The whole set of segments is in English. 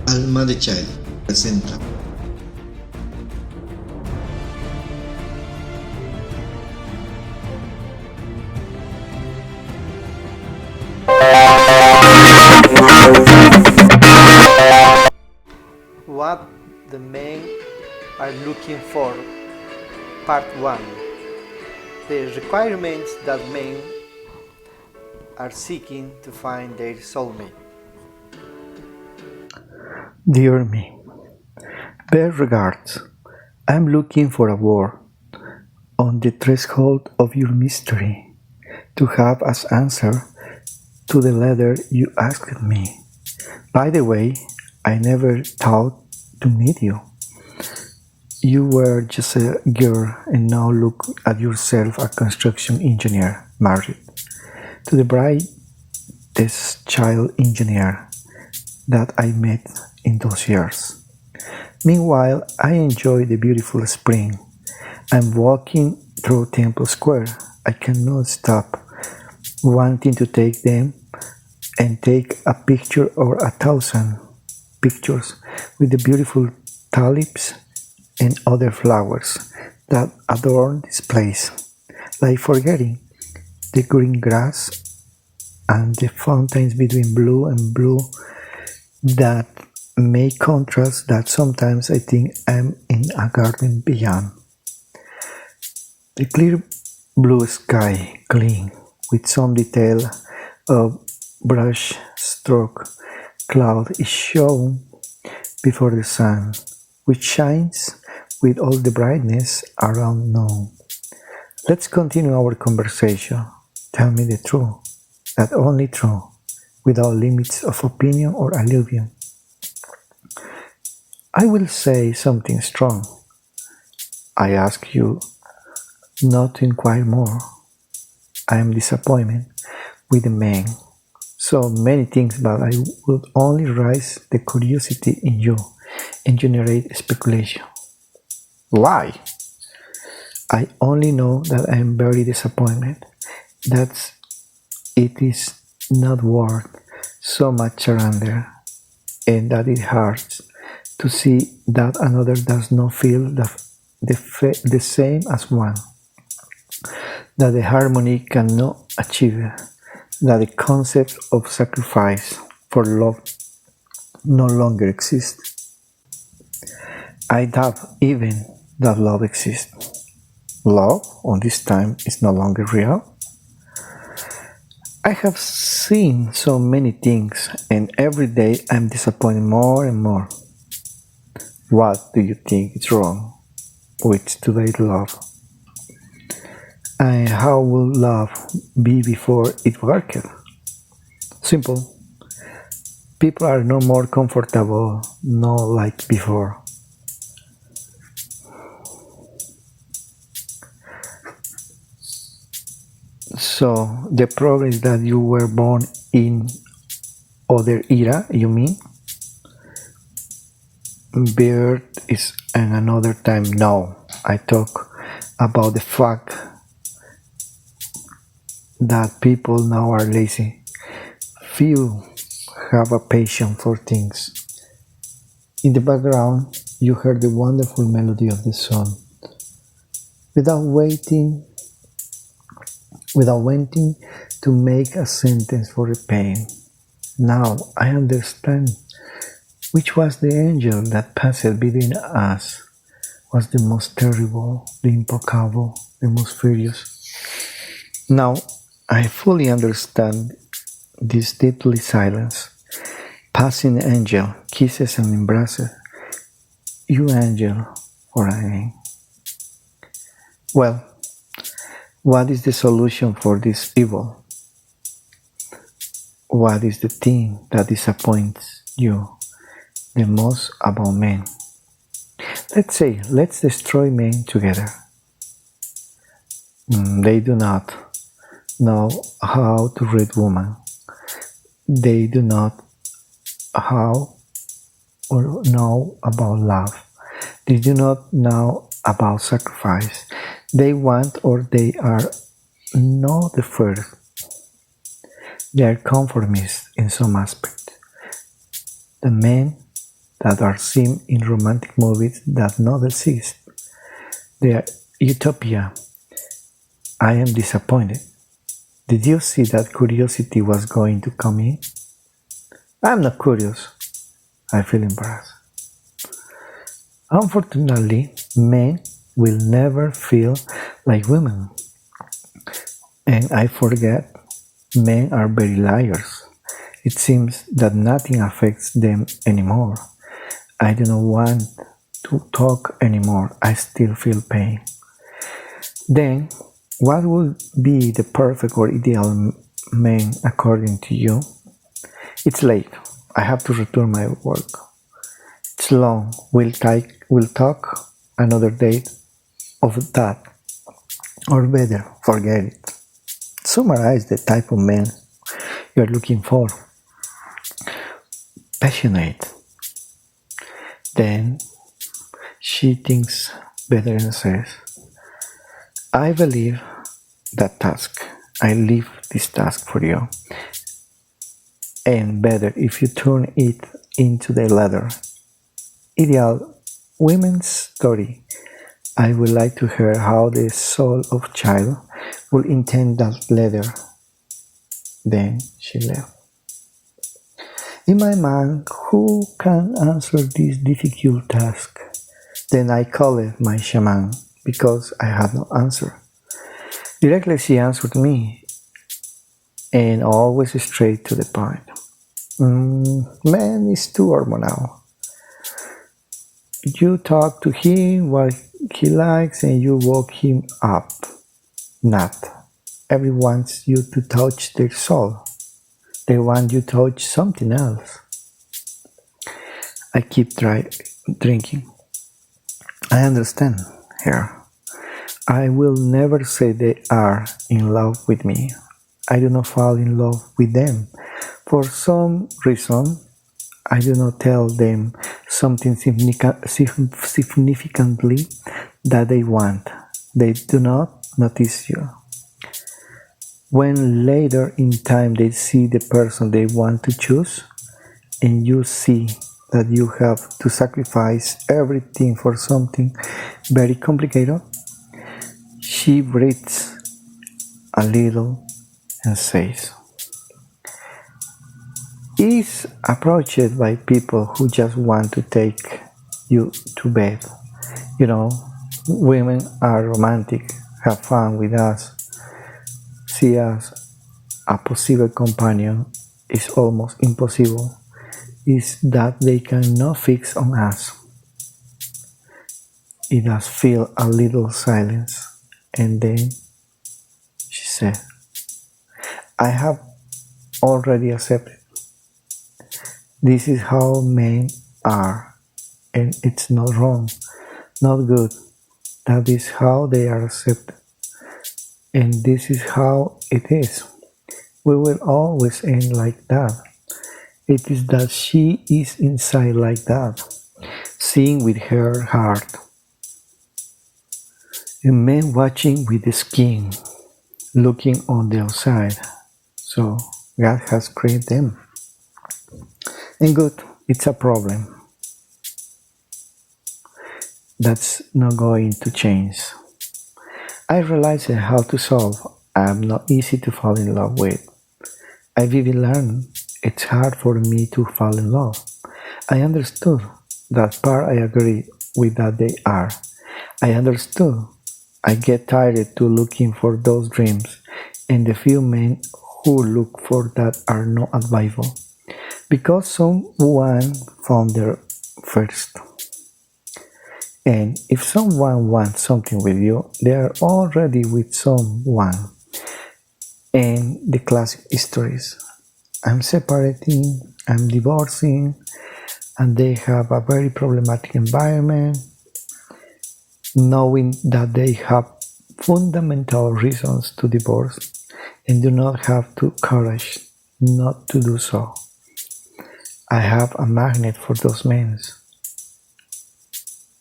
Alma de Niño presenta. What the men are looking for. Part 1. The requirements that men are seeking to find their soulmate. Dear me, best regards. I'm looking for a word on the threshold of your mystery to have as answer to the letter you asked me. By the way, I never thought to meet you. You were just a girl and now look at yourself, a construction engineer, married to the brightest child engineer that I met in those years. Meanwhile, I enjoy the beautiful spring. I'm walking through Temple Square. I cannot stop wanting to take them and take a picture or 1,000 pictures with the beautiful tulips and other flowers that adorn this place, like forgetting the green grass and the fountains between blue and blue that make contrast that sometimes I think I'm in a garden beyond. The clear blue sky clean with some detail of brush stroke cloud is shown before the sun, which shines with all the brightness around noon. Let's continue our conversation. Tell me the truth, that only truth, without limits of opinion or allusion. I will say something strong. I ask you not to inquire more. I am disappointed with the man. So many things, but I would only raise the curiosity in you and generate speculation. Why? I only know that I am very disappointed. That it is not worth so much surrender, and that it hurts to see that another does not feel the same as one, that the harmony cannot achieve, that the concept of sacrifice for love no longer exists. I doubt even that love exists. Love, on this time, is no longer real. I have seen so many things, and every day I'm disappointed more and more. What do you think is wrong with today's love? And how will love be before it worked? Simple. People are no more comfortable, no like before. So the problem is that you were born in other era, you mean? Birth is in another time. No, I talk about the fact that people now are lazy. Few have a passion for things. In the background, you heard the wonderful melody of the sun. Without waiting to make a sentence for a pain. Now I understand which was the angel that passed between us, was the most terrible, the implacable, the most furious. Now I fully understand this deadly silence. Passing angel, kisses and embraces. You angel, for I am. Well, what is the solution for this evil? What is the thing that disappoints you the most about men? Let's destroy men together. They do not know how to read woman. They do not how or know about love. They do not know about sacrifice. They want or they are not the first. They are conformists in some aspect. The men that are seen in romantic movies that not exist. They are utopia. I am disappointed. Did you see that curiosity was going to come in? I'm not curious. I feel embarrassed. Unfortunately, men will never feel like women. And I forget, men are very liars. It seems that nothing affects them anymore. I do not want to talk anymore. I still feel pain. Then, what would be the perfect or ideal man according to you? It's late. I have to return my work. It's long. We'll talk another day of that. Or better, forget it. Summarize the type of man you're looking for. Passionate. Then she thinks better and says, I believe that task. I leave this task for you. And better if you turn it into the letter. Ideal women's story. I would like to hear how the soul of child will intend that letter. Then she left. In my mind, who can answer this difficult task? Then I called my shaman because I had no answer. Directly she answered me, and always straight to the point. Man is too hormonal. You talk to him what he likes and you woke him up. Not. Everyone wants you to touch their soul. They want you to touch something else. I keep drinking. I understand her. I will never say they are in love with me. I do not fall in love with them. For some reason, I do not tell them something significantly that they want. They do not notice you. When later in time they see the person they want to choose, and you see that you have to sacrifice everything for something very complicated, she breathes a little and says, is approached by people who just want to take you to bed. You know, women are romantic, have fun with us, see us a possible companion is almost impossible, is that they cannot fix on us. It does feel a little silence, and then she said, I have already accepted. This is how men are, and it's not wrong, not good. That is how they are accepted, and this is how it is. We will always end like that. It is that she is inside like that, seeing with her heart. A man watching with the skin, looking on the outside. So God has created them. And good, it's a problem. That's not going to change. I realized how to solve. I'm not easy to fall in love with. I've even learned it's hard for me to fall in love. I understood that part. I agree with that they are. I understood. I get tired to looking for those dreams, and the few men who look for that are not advisable. Because someone found there first. And if someone wants something with you, they are already with someone. And the classic histories. I'm separating, I'm divorcing, and they have a very problematic environment, knowing that they have fundamental reasons to divorce and do not have the courage not to do so. I have a magnet for those men.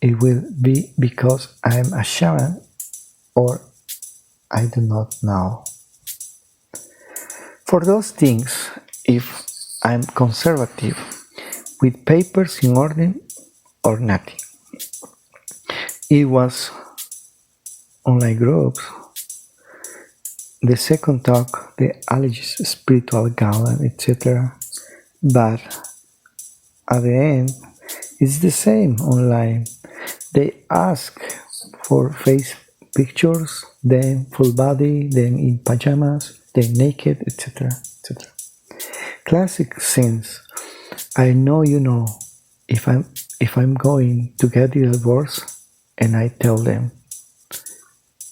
It will be because I'm a shaman, or I do not know. For those things, if I'm conservative, with papers in order or nothing. It was online groups, the second talk, the alleges spiritual gala, etc. But at the end, it's the same online. They ask for face pictures, then full body, then in pajamas, then naked, etc. etc. Classic scenes. I know you know if I'm going to get divorced, and I tell them,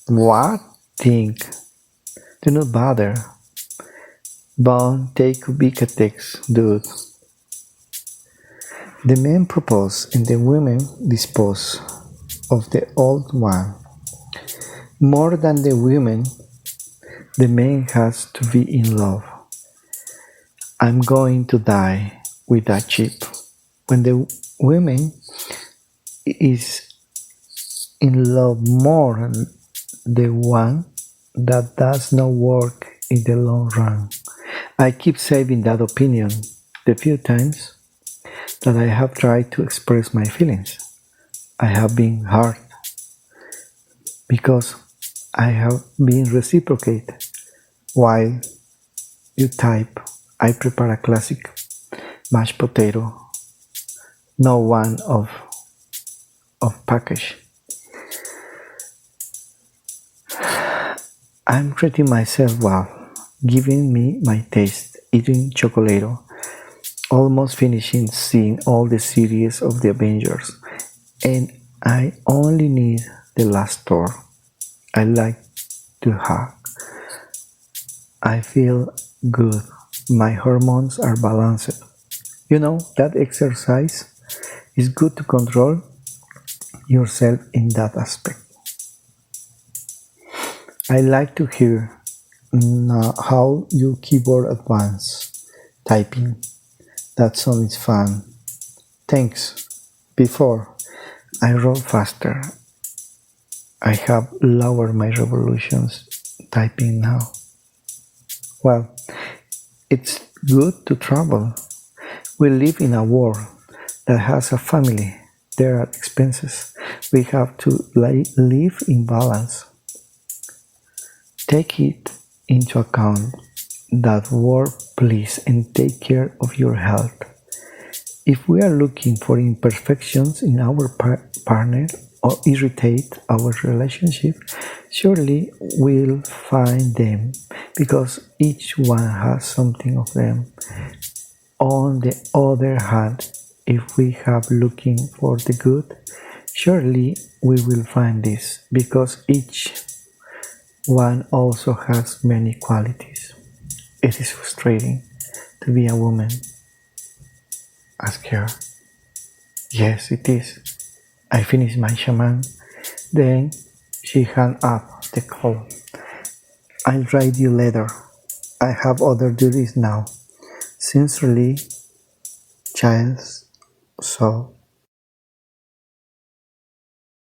what? Think? Do not bother. Bon, take big attacks, dude. The men propose and the women dispose of the old one. More than the women, the man has to be in love. I'm going to die with that chip. When the woman is in love more, the one that does not work in the long run. I keep saving that opinion the few times that I have tried to express my feelings. I have been hurt because I have been reciprocated. While you type, I prepare a classic mashed potato, no one of package. I'm treating myself well, giving me my taste, eating chocolate, almost finishing seeing all the series of the Avengers, and I only need the last tour. I like to hug. I feel good. My hormones are balanced. You know, that exercise is good to control yourself in that aspect. I like to hear how you keyboard advance typing. That song is fun. Thanks. Before, I wrote faster. I have lowered my revolutions typing now. Well, it's good to travel. We live in a world that has a family. There are expenses. We have to live in balance. Take it into account that word, please, and take care of your health. If we are looking for imperfections in our partner or irritate our relationship, surely we'll find them because each one has something of them. On the other hand, if we have looking for the good, surely we will find this because each one also has many qualities. It is frustrating to be a woman. Ask her. Yes, it is. I finished my shaman. Then she hung up the call. I'll write you later. I have other duties now. Sincerely, Child's Soul.